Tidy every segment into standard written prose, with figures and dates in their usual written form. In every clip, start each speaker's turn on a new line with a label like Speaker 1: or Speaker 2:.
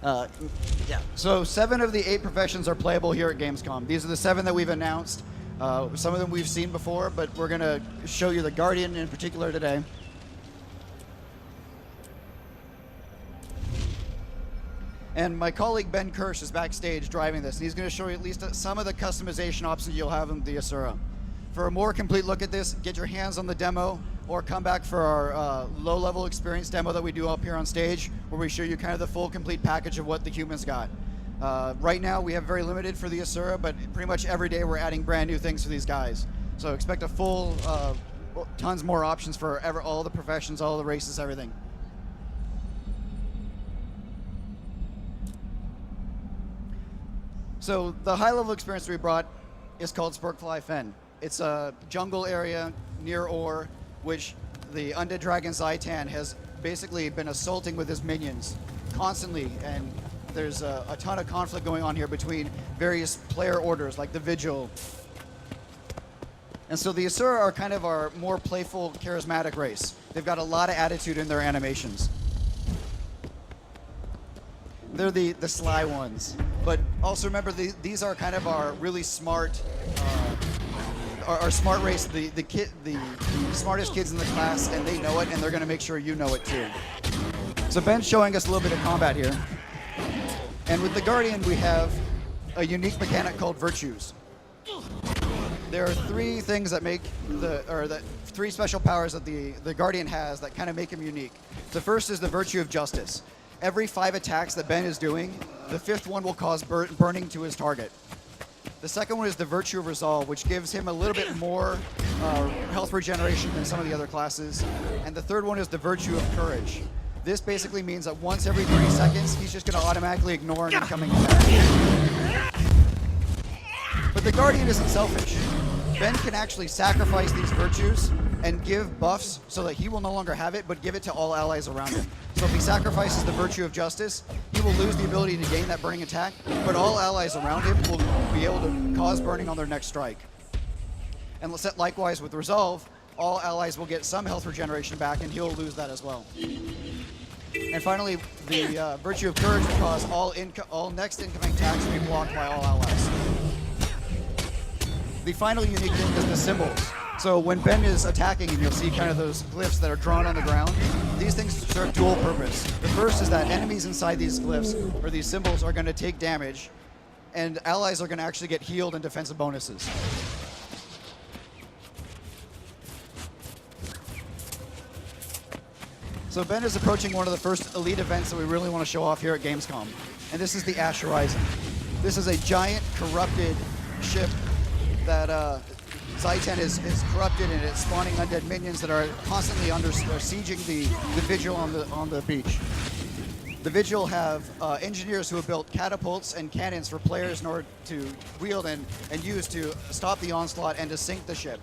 Speaker 1: Uh, yeah. So 7 of the 8 professions are playable here at Gamescom. These are the 7 that we've announced. Some of them we've seen before, but we're going to show you the Guardian in particular today. And my colleague Ben Kirsch is backstage driving this, and he's going to show you at least some of the customization options you'll have in the Asura. For a more complete look at this, get your hands on the demo, or come back for our low-level experience demo that we do up here on stage, where we show you kind of the full, complete package of what the humans got. Right now, we have very limited for the Asura, but pretty much every day we're adding brand new things for these guys. So expect a full, tons more options for all the professions, all the races, everything. So the high-level experience we brought is called Spurkfly Fen. It's a jungle area near Ore, which the undead dragon Zaitan has basically been assaulting with his minions constantly, and there's a ton of conflict going on here between various player orders, like the Vigil. And so the Asura are kind of our more playful, charismatic race. They've got a lot of attitude in their animations. They're the sly ones. But also remember, these are kind of our really smart, our smart race, the smartest kids in the class, and they know it, and they're going to make sure you know it too. So Ben's showing us a little bit of combat here. And with the Guardian, we have a unique mechanic called Virtues. There are 3 things that make three special powers that the Guardian has that kind of make him unique. The first is the Virtue of Justice. Every 5 attacks that Ben is doing, the 5th one will cause burning to his target. The second one is the Virtue of Resolve, which gives him a little bit more health regeneration than some of the other classes. And the third one is the Virtue of Courage. This basically means that once every 30 seconds, he's just going to automatically ignore an incoming attack. But the Guardian isn't selfish. Ben can actually sacrifice these virtues and give buffs so that he will no longer have it, but give it to all allies around him. So if he sacrifices the Virtue of Justice, he will lose the ability to gain that burning attack, but all allies around him will be able to cause burning on their next strike. And likewise with Resolve, all allies will get some health regeneration back, and he'll lose that as well. And finally, the Virtue of Courage will cause all next incoming attacks to be blocked by all allies. The final unique thing is the symbols. So when Ben is attacking, and you'll see kind of those glyphs that are drawn on the ground, these things serve dual purpose. The first is that enemies inside these glyphs, or these symbols, are going to take damage, and allies are going to actually get healed and defensive bonuses. So Ben is approaching one of the first elite events that we really want to show off here at Gamescom, and this is the Ash Horizon. This is a giant corrupted ship that Zaitan is corrupted, and it's spawning undead minions that are constantly sieging the Vigil on the beach. The Vigil have engineers who have built catapults and cannons for players in order to wield and use to stop the onslaught and to sink the ship.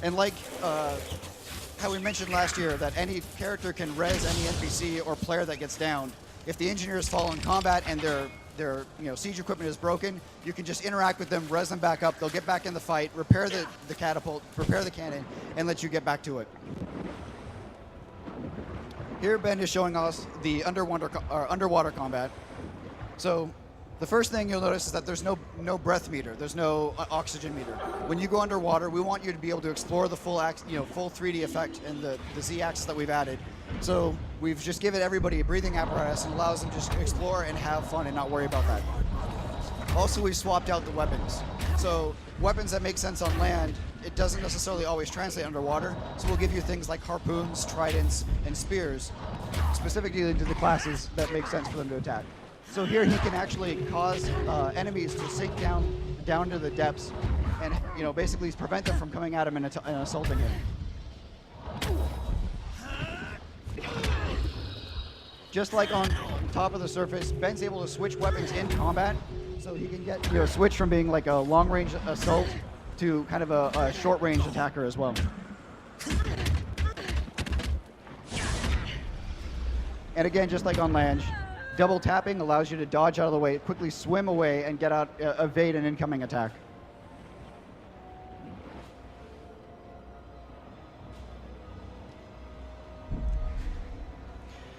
Speaker 1: And like how we mentioned last year, that any character can res any NPC or player that gets downed. If the engineers fall in combat and their siege equipment is broken, you can just interact with them, res them back up, they'll get back in the fight, repair the catapult, repair the cannon, and let you get back to it. Here Ben is showing us the underwater combat. So the first thing you'll notice is that there's no breath meter, there's no oxygen meter. When you go underwater, we want you to be able to explore the full 3D effect and the Z-axis that we've added. So we've just given everybody a breathing apparatus and allows them just to explore and have fun and not worry about that. Also, we've swapped out the weapons. So weapons that make sense on land, it doesn't necessarily always translate underwater. So we'll give you things like harpoons, tridents, and spears, specifically to the classes that make sense for them to attack. So here he can actually cause enemies to sink down to the depths, and basically prevent them from coming at him and assaulting him. Just like on top of the surface, Ben's able to switch weapons in combat, so he can get switch from being like a long-range assault to kind of a short-range attacker as well. And again, just like on land, double tapping allows you to dodge out of the way, quickly swim away, and get out, evade an incoming attack.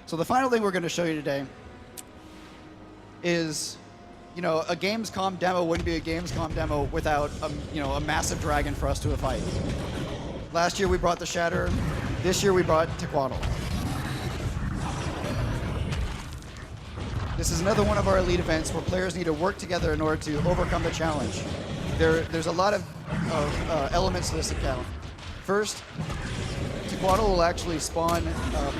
Speaker 1: So the final thing we're going to show you today is, you know, a Gamescom demo wouldn't be a Gamescom demo without a massive dragon for us to fight. Last year we brought the Shatter. This year we brought Tequatl. This is another one of our elite events where players need to work together in order to overcome the challenge. There's a lot of elements to this account. First, Tequatl will actually spawn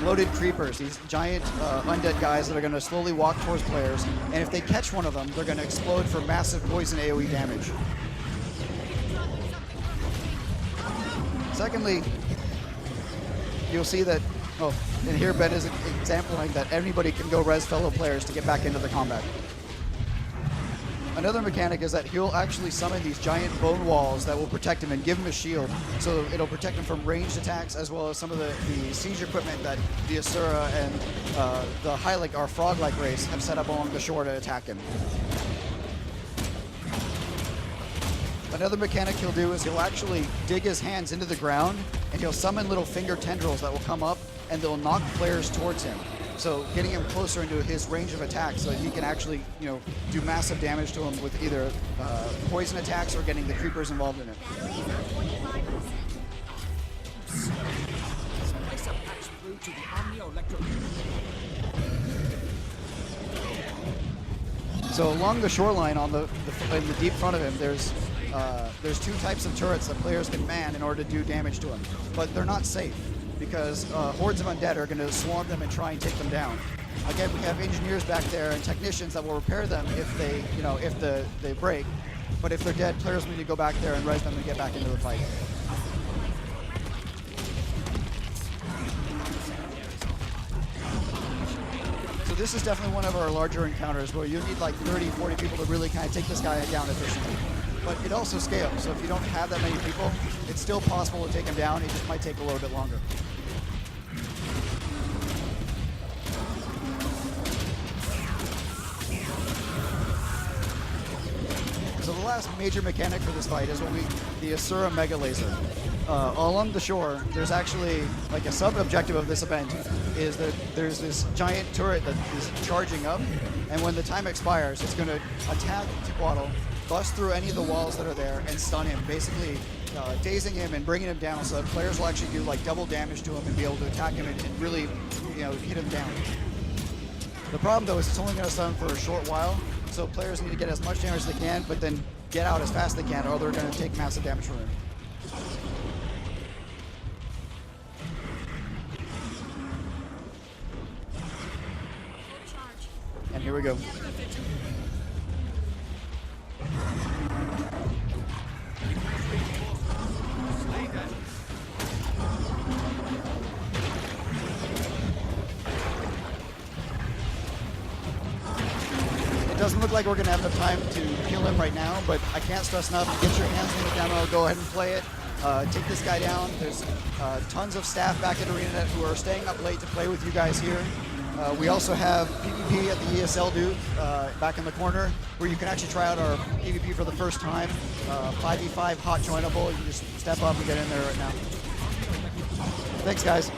Speaker 1: loaded creepers, these giant undead guys that are going to slowly walk towards players, and if they catch one of them, they're going to explode for massive poison AoE damage. Secondly, you'll see that, and here Ben is exemplifying that anybody can go res fellow players to get back into the combat. Another mechanic is that he'll actually summon these giant bone walls that will protect him and give him a shield, so it'll protect him from ranged attacks as well as some of the siege equipment that the Asura and the Hylic, our frog-like race, have set up along the shore to attack him. Another mechanic he'll do is he'll actually dig his hands into the ground and he'll summon little finger tendrils that will come up and they'll knock players towards him. So getting him closer into his range of attack so that he can actually, do massive damage to him with either poison attacks or getting the creepers involved in it. So along the shoreline, in the deep front of him, there's two types of turrets that players can man in order to do damage to him, but they're not safe, because hordes of undead are going to swarm them and try and take them down. Again, we have engineers back there and technicians that will repair them if they break. But if they're dead, players need to go back there and res them and get back into the fight. So this is definitely one of our larger encounters where you need like 30, 40 people to really kind of take this guy down efficiently. But it also scales, so if you don't have that many people, it's still possible to take him down. It just might take a little bit longer. So the last major mechanic for this fight is the Asura Mega Laser. Along the shore, there's actually like a sub-objective of this event is that there's this giant turret that is charging up, and when the time expires, it's going to attack Tequatl, bust through any of the walls that are there, and stun him, basically dazing him and bringing him down so that players will actually do like double damage to him and be able to attack him and really hit him down. The problem though is it's only going to stun for a short while, so players need to get as much damage as they can, but then get out as fast as they can or they're going to take massive damage from him. And here we go. It doesn't look like we're going to have enough time to kill him right now, but I can't stress enough, get your hands on the demo, go ahead and play it. Take this guy down. There's tons of staff back at ArenaNet who are staying up late to play with you guys here. We also have PvP at the ESL booth back in the corner where you can actually try out our PvP for the first time. 5v5 hot joinable. You can just step up and get in there right now. Thanks, guys.